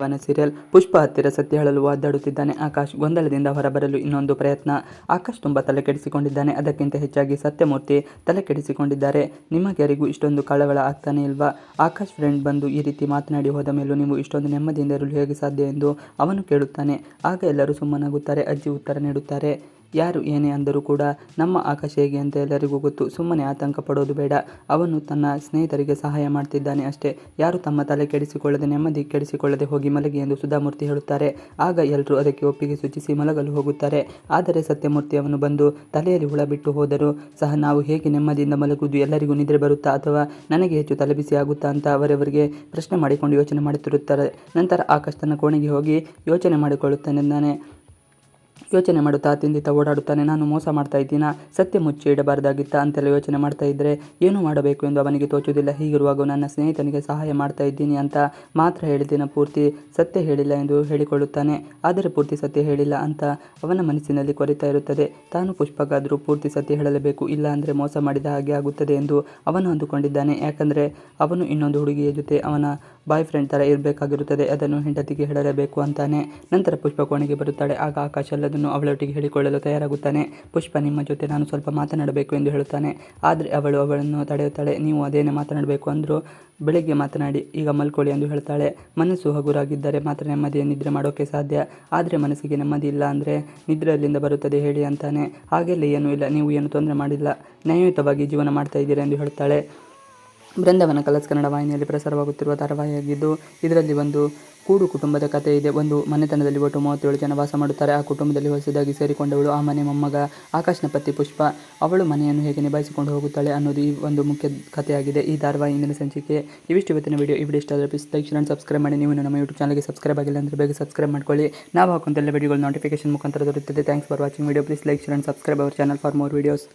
ಅವನ ಸೀರಿಯಲ್. ಪುಷ್ಪ ಹತ್ತಿರ ಸತ್ಯ ಹೇಳಲು ಒದ್ದಾಡುತ್ತಿದ್ದಾನೆ ಆಕಾಶ್. ಗೊಂದಲದಿಂದ ಹೊರಬರಲು ಇನ್ನೊಂದು ಪ್ರಯತ್ನ. ಆಕಾಶ್ ತುಂಬ ತಲೆ ಕೆಡಿಸಿಕೊಂಡಿದ್ದಾನೆ. ಅದಕ್ಕಿಂತ ಹೆಚ್ಚಾಗಿ ಸತ್ಯಮೂರ್ತಿ ತಲೆ ಕೆಡಿಸಿಕೊಂಡಿದ್ದಾರೆ. ನಿಮಗ್ಯಾರಿಗೂ ಇಷ್ಟೊಂದು ಕಳವಳ ಆಗ್ತಾನೆ ಇಲ್ವಾ? ಆಕಾಶ್ ಫ್ರೆಂಡ್ ಬಂದು ಈ ರೀತಿ ಮಾತನಾಡಿ ಹೋದ ಮೇಲೂ ನೀವು ಇಷ್ಟೊಂದು ನೆಮ್ಮದಿಯಿಂದ ಇರಲು ಹೇಗೆ ಸಾಧ್ಯ ಎಂದು ಅವನು ಕೇಳುತ್ತಾನೆ. ಆಗ ಎಲ್ಲರೂ ಸುಮ್ಮನಾಗುತ್ತಾರೆ. ಅಜ್ಜಿ ಉತ್ತರ ನೀಡುತ್ತಾರೆ, ಯಾರು ಏನೇ ಅಂದರೂ ಕೂಡ ನಮ್ಮ ಆಕಾಶ್ ಹೇಗೆ ಅಂತ ಎಲ್ಲರಿಗೂ ಗೊತ್ತು. ಸುಮ್ಮನೆ ಆತಂಕ ಪಡೋದು ಬೇಡ. ಅವನು ತನ್ನ ಸ್ನೇಹಿತರಿಗೆ ಸಹಾಯ ಮಾಡ್ತಿದ್ದಾನೆ ಅಷ್ಟೇ. ಯಾರು ತಮ್ಮ ತಲೆ ಕೆಡಿಸಿಕೊಳ್ಳದೆ ನೆಮ್ಮದಿ ಕೆಡಿಸಿಕೊಳ್ಳದೆ ಹೋಗಿ ಮಲಗಿ ಎಂದು ಸುಧಾಮೂರ್ತಿ ಹೇಳುತ್ತಾರೆ. ಆಗ ಎಲ್ಲರೂ ಅದಕ್ಕೆ ಒಪ್ಪಿಗೆ ಸೂಚಿಸಿ ಮಲಗಲು ಹೋಗುತ್ತಾರೆ. ಆದರೆ ಸತ್ಯಮೂರ್ತಿ ಅವನು ಬಂದು ತಲೆಯಲ್ಲಿ ಹುಳ ಬಿಟ್ಟು ಹೋದರೂ ಸಹ ನಾವು ಹೇಗೆ ನೆಮ್ಮದಿಯಿಂದ ಮಲಗುವುದು? ಎಲ್ಲರಿಗೂ ನಿದ್ರೆ ಬರುತ್ತಾ ಅಥವಾ ನನಗೆ ಹೆಚ್ಚು ತಲೆಬಿಸಿ ಆಗುತ್ತಾ ಅಂತ ಅವರವರಿಗೆ ಪ್ರಶ್ನೆ ಮಾಡಿಕೊಂಡು ಯೋಚನೆ ಮಾಡುತ್ತಿರುತ್ತಾರೆ. ನಂತರ ಆಕಾಶ್ ತನ್ನ ಕೋಣೆಗೆ ಹೋಗಿ ಯೋಚನೆ ಮಾಡಿಕೊಳ್ಳುತ್ತಾನೆ. ಯೋಚನೆ ಮಾಡುತ್ತಾ ತಿಂದಿತ್ತ ಓಡಾಡುತ್ತಾನೆ. ನಾನು ಮೋಸ ಮಾಡ್ತಾ ಇದ್ದೀನಾ? ಸತ್ಯ ಮುಚ್ಚಿ ಇಡಬಾರ್ದಾಗಿತ್ತ ಅಂತೆಲ್ಲ ಯೋಚನೆ ಮಾಡ್ತಾ ಇದ್ದರೆ ಏನು ಮಾಡಬೇಕು ಎಂದು ಅವನಿಗೆ ತೋಚುವುದಿಲ್ಲ. ಹೀಗಿರುವಾಗ ನನ್ನ ಸ್ನೇಹಿತನಿಗೆ ಸಹಾಯ ಮಾಡ್ತಾ ಇದ್ದೀನಿ ಅಂತ ಮಾತ್ರ ಹೇಳಿದ್ದೇನೆ, ಪೂರ್ತಿ ಸತ್ಯ ಹೇಳಿಲ್ಲ ಎಂದು ಹೇಳಿಕೊಳ್ಳುತ್ತಾನೆ. ಆದರೆ ಪೂರ್ತಿ ಸತ್ಯ ಹೇಳಿಲ್ಲ ಅಂತ ಅವನ ಮನಸ್ಸಿನಲ್ಲಿ ಕೊರಿತಾ ಇರುತ್ತದೆ. ತಾನು ಪುಷ್ಪಗಾದರೂ ಪೂರ್ತಿ ಸತ್ಯ ಹೇಳಲೇಬೇಕು, ಇಲ್ಲ ಅಂದರೆ ಮೋಸ ಮಾಡಿದ ಹಾಗೆ ಆಗುತ್ತದೆ ಎಂದು ಅವನು ಅಂದುಕೊಂಡಿದ್ದಾನೆ. ಯಾಕಂದರೆ ಅವನು ಇನ್ನೊಂದು ಹುಡುಗಿಯ ಜೊತೆ ಅವನ ಬಾಯ್ ಫ್ರೆಂಡ್ ಥರ ಇರಬೇಕಾಗಿರುತ್ತದೆ. ಅದನ್ನು ಹೆಂಡತಿಗೆ ಹೇಳಲೇಬೇಕು ಅಂತಾನೆ. ನಂತರ ಪುಷ್ಪ ಕೋಣೆಗೆ ಬರುತ್ತಾಳೆ. ಆಗ ಆಕಾಶ್ ಎಲ್ಲದನ್ನು ಅವಳೊಟ್ಟಿಗೆ ಹೇಳಿಕೊಳ್ಳಲು ತಯಾರಾಗುತ್ತಾನೆ. ಪುಷ್ಪ, ನಿಮ್ಮ ಜೊತೆ ನಾನು ಸ್ವಲ್ಪ ಮಾತನಾಡಬೇಕು ಎಂದು ಹೇಳುತ್ತಾನೆ. ಆದರೆ ಅವಳನ್ನು ತಡೆಯುತ್ತಾಳೆ. ನೀವು ಅದೇನೇ ಮಾತನಾಡಬೇಕು ಅಂದರೂ ಬೆಳಿಗ್ಗೆ ಮಾತನಾಡಿ, ಈಗ ಮಲ್ಕೊಳ್ಳಿ ಎಂದು ಹೇಳ್ತಾಳೆ. ಮನಸ್ಸು ಹಗುರಾಗಿದ್ದರೆ ಮಾತ್ರ ನೆಮ್ಮದಿಯ ನಿದ್ರೆ ಮಾಡೋಕ್ಕೆ ಸಾಧ್ಯ. ಆದರೆ ಮನಸ್ಸಿಗೆ ನೆಮ್ಮದಿ ಇಲ್ಲ ಅಂದರೆ ನಿದ್ರೆ ಎಲ್ಲಿಂದ ಬರುತ್ತದೆ ಹೇಳಿ ಅಂತಾನೆ. ಹಾಗೆಲ್ಲ ಏನೂ ಇಲ್ಲ, ನೀವು ಏನು ತೊಂದರೆ ಮಾಡಿಲ್ಲ, ನ್ಯಾಯಯುತವಾಗಿ ಜೀವನ ಮಾಡ್ತಾ ಇದ್ದೀರಾ ಎಂದು ಹೇಳ್ತಾಳೆ. ಬೃಂದಾವನ ಕಲರ್ಸ್ ಕನ್ನಡ ವಾಹಿನಿಯಲ್ಲಿ ಪ್ರಸಾರವಾಗುತ್ತಿರುವ ಧಾರಾವಾಹಿಯಾಗಿದ್ದು, ಇದರಲ್ಲಿ ಒಂದು ಕೂಡು ಕುಟುಂಬದ ಕಥೆ ಇದೆ. ಒಂದು ಮನೆತನದಲ್ಲಿ ಒಟ್ಟು 37 ಜನ ವಾಸ ಮಾಡುತ್ತಾರೆ. ಆ ಕುಟುಂಬದಲ್ಲಿ ಹೊಸದಾಗಿ ಸೇರಿಕೊಂಡವಳು ಆ ಮನೆ ಮೊಮ್ಮಗ ಆಕಾಶ್ನ ಪತಿ ಪುಷ್ಪ. ಅವಳು ಮನೆಯನ್ನು ಹೇಗೆ ನಿಭಾಯಿಸಿಕೊಂಡು ಹೋಗುತ್ತಾಳೆ ಅನ್ನೋದು ಈ ಒಂದು ಮುಖ್ಯ ಕಥೆಯಾಗಿದೆ ಈ ಧಾರಾವಾಹಿ ಇಂದಿನ ಸಂಚಿಕೆ. ಇವಿಷ್ಟು ಇವತ್ತಿನ ವಿಡಿಯೋ. ಈ ವಿಡಿಯೋ ಇಷ್ಟ ಆದರೆ ಪ್ಲೀಸ್ ಲೈಕ್ ಶೇರ್ ಸಬ್ಸ್ಕ್ರೈಬ್ ಮಾಡಿ. ನೀವು ನಮ್ಮ ಯೂಟ್ಯೂಬ್ ಚಾನಲ್ಗೆ ಸಬ್ಸ್ಕ್ರೈಬ್ ಆಗಿಲ್ಲ ಅಂದರೆ ಬೇಗ ಸಬ್ಸ್ಕ್ರೈಬ್ ಮಾಡ್ಕೊಳ್ಳಿ. ನಾವು ಹಾಕುವಂತೆಲ್ಲ ವಿಡಿಯೋಗಳು ನೋಟಿಫಿಕೇಶನ್ ಮುಖಾಂತರ ದೊರೆಯುತ್ತದೆ. Thanks for watching video. Please like share subscribe our channel for more videos.